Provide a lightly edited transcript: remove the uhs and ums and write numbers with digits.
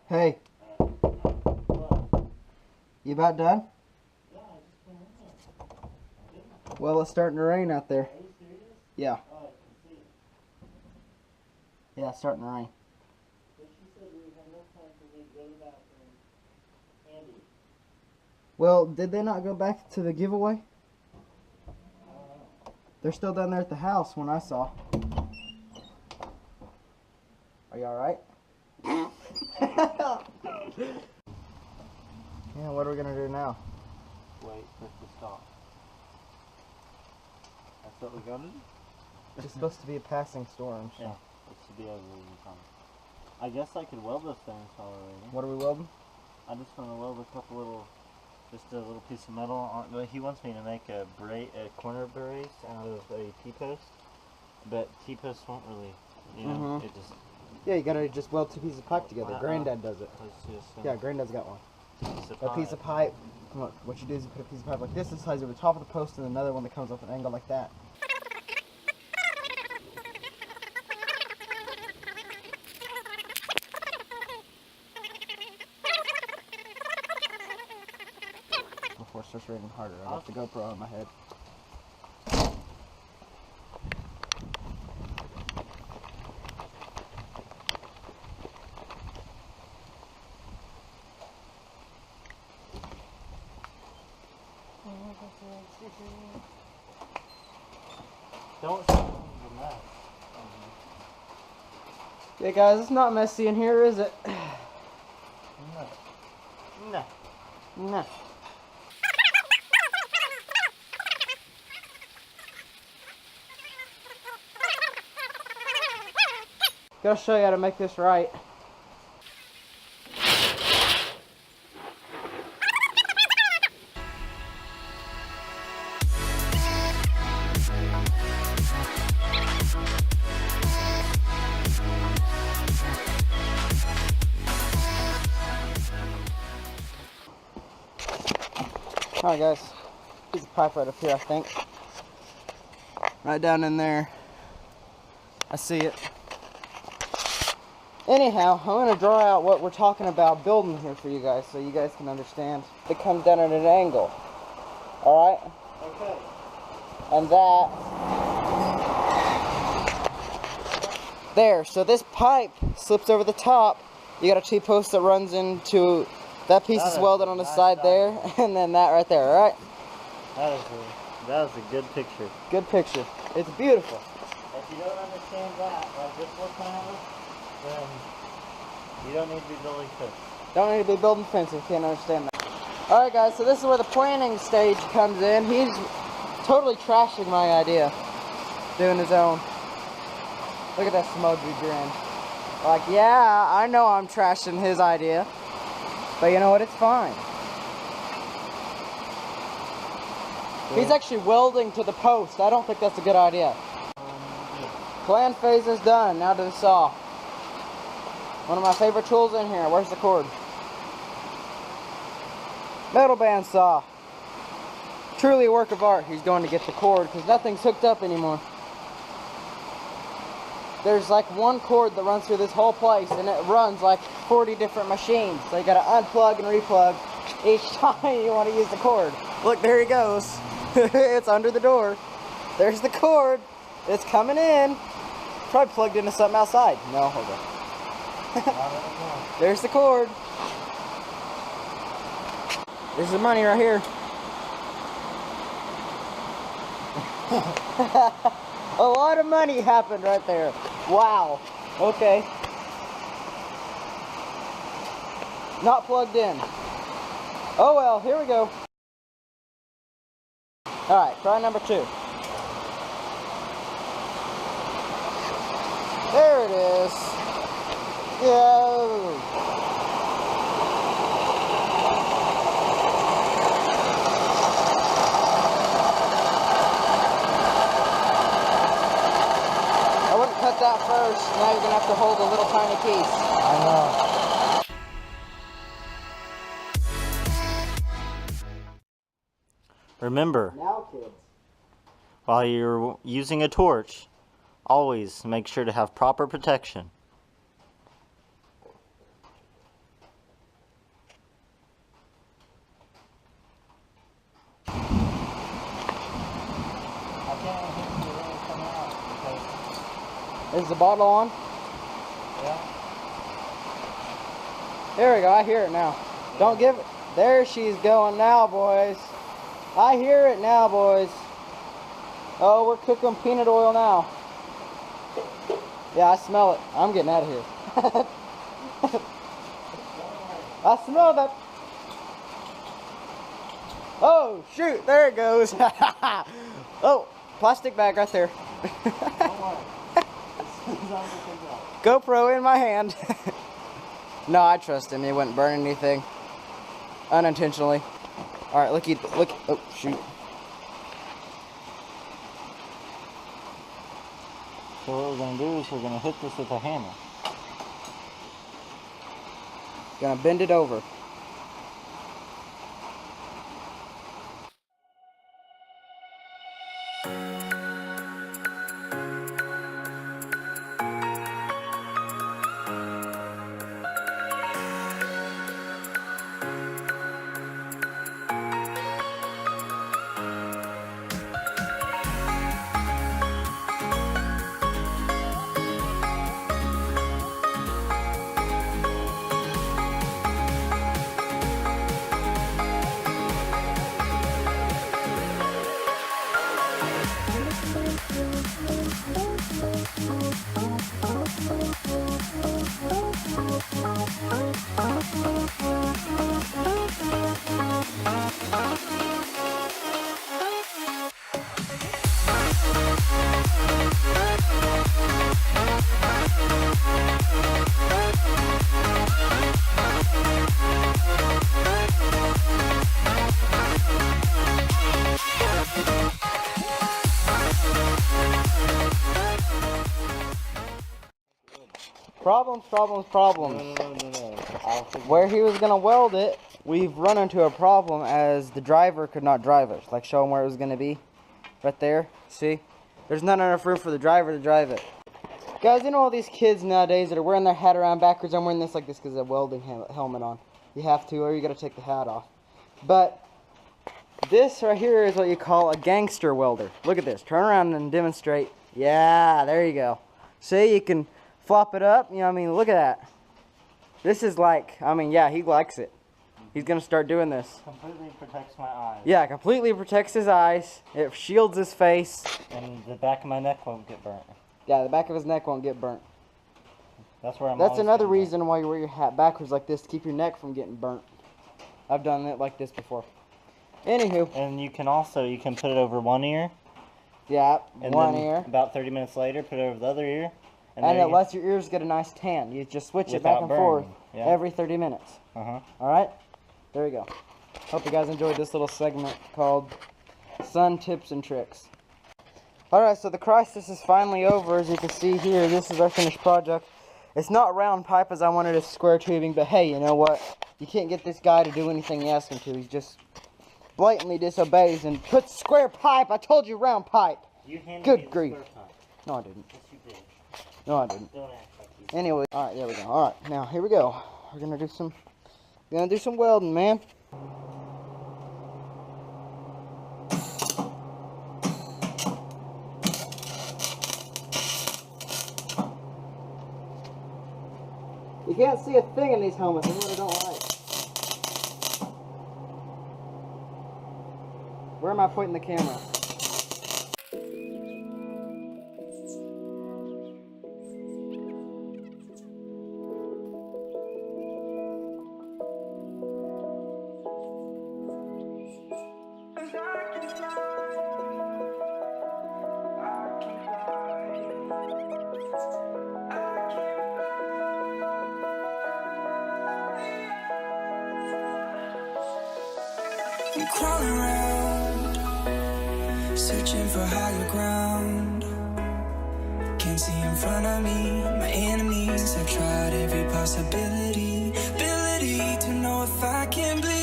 Hey. You about done? Yeah, I just came in here. Well, it's starting to rain out there. Are you serious? Yeah. Oh, I can see it. Yeah, it's starting to rain. But she said we had enough time for me to go to the bathroom. Andy. Well, did they not go back to the giveaway? I don't know. They're still down there at the house when I saw. Are you alright? Yeah, what are we gonna do now? Wait for it to stop. That's what we're gonna do? It's supposed to be a passing storm. So. Yeah, it should be over in time. I guess I could weld those things while we're waiting. What are we welding? I just want to weld a couple little, just a little piece of metal. Well, he wants me to make a corner brace out of a T-post, but T-posts won't really, you know, it just. Yeah, you gotta just weld two pieces of pipe together. Granddad does it. Yeah, Granddad's got one. A piece of pipe. Look, what you do is you put a piece of pipe like this slides over the top of the post, and another one that comes off an angle like that. Before it starts raining harder, I got the GoPro on my head. Don't show me the mess. Yeah, guys, it's not messy in here, is it? No. No. No. Gotta show you how to make this right. Alright guys, piece of pipe right up here, I think. Right down in there. I see it. Anyhow, I'm going to draw out what we're talking about building here for you guys so you guys can understand. It comes down at an angle. Alright? Okay. And that. There. So this pipe slips over the top. You got a T-post that runs into. That piece is welded on the side there, and then that right there, alright? That was a good picture. Good picture. It's beautiful. If you don't understand that, like this looks at it, then you don't need to be building fence. Don't need to be building fence if you can't understand that. Alright guys, so this is where the planning stage comes in. He's totally trashing my idea. Doing his own. Look at that smuggy grin. Like, yeah, I know I'm trashing his idea. But you know what? It's fine. Yeah. He's actually welding to the post. I don't think that's a good idea. Plan phase is done. Now to the saw. One of my favorite tools in here. Where's the cord? Metal band saw. Truly a work of art. He's going to get the cord because nothing's hooked up anymore. There's like one cord that runs through this whole place, and it runs like 40 different machines. So you gotta unplug and replug each time you want to use the cord. Look, there he goes. It's under the door. There's the cord. It's coming in. Probably plugged into something outside. No, hold on. There's the cord. There's the money right here. A lot of money happened right there. Wow. Okay. Not plugged in. Oh well, here we go. Alright, try number 2. There it is. Yo. Cut that first, now you're going to have to hold a little tiny piece. I know. Remember, now kids, while you're using a torch, always make sure to have proper protection. Is the bottle on? Yeah. There we go, I hear it now. Yeah. Don't give it. There she's going now, boys. I hear it now, boys. Oh, we're cooking peanut oil now. Yeah, I smell it. I'm getting out of here. I smell that. Oh, shoot, there it goes. Oh, plastic bag right there. GoPro in my hand. No, I trust him. He wouldn't burn anything. Unintentionally. Alright, look. Oh, shoot. So what we're going to do is we're going to hit this with a hammer. Gonna bend it over. Problems. No. Where he was gonna weld it, we've run into a problem as the driver could not drive it. Like, show him where it was gonna be. Right there. See? There's not enough room for the driver to drive it. Guys, you know all these kids nowadays that are wearing their hat around backwards? I'm wearing this like this because of a welding helmet on. You have to, or you gotta take the hat off. But this right here is what you call a gangster welder. Look at this. Turn around and demonstrate. Yeah, there you go. See, you can flop it up. You know what I mean? Look at that. This is like, I mean, yeah, he likes it. He's going to start doing this. Completely protects my eyes. Yeah, completely protects his eyes. It shields his face. And the back of my neck won't get burnt. Yeah, the back of his neck won't get burnt. That's where I'm That's another reason why you wear your hat backwards like this, to keep your neck from getting burnt. I've done it like this before. Anywho. And you can put it over one ear. Yeah, and one then ear. About 30 minutes later, put it over the other ear. And it lets your ears get a nice tan. You just switch it back and forth every 30 minutes. Alright? There you go. Hope you guys enjoyed this little segment called Sun Tips and Tricks. Alright, so the crisis is finally over. As you can see here, this is our finished project. It's not round pipe as I wanted a square tubing, but hey, you know what? You can't get this guy to do anything you ask him to. He's just blatantly disobeys and puts square pipe. I told you round pipe. You handed Good me grief. the square pipe. No, I didn't. Yes, you did. No, I didn't. Don't act like you. Anyway, alright, there we go. Alright, now here we go. We're gonna do some welding, man. You can't see a thing in these helmets, and what I don't like. Where am I pointing the camera? I'm crawling around, searching for higher ground. Can't see in front of me, my enemies. I've tried every possibility, ability to know if I can bleed.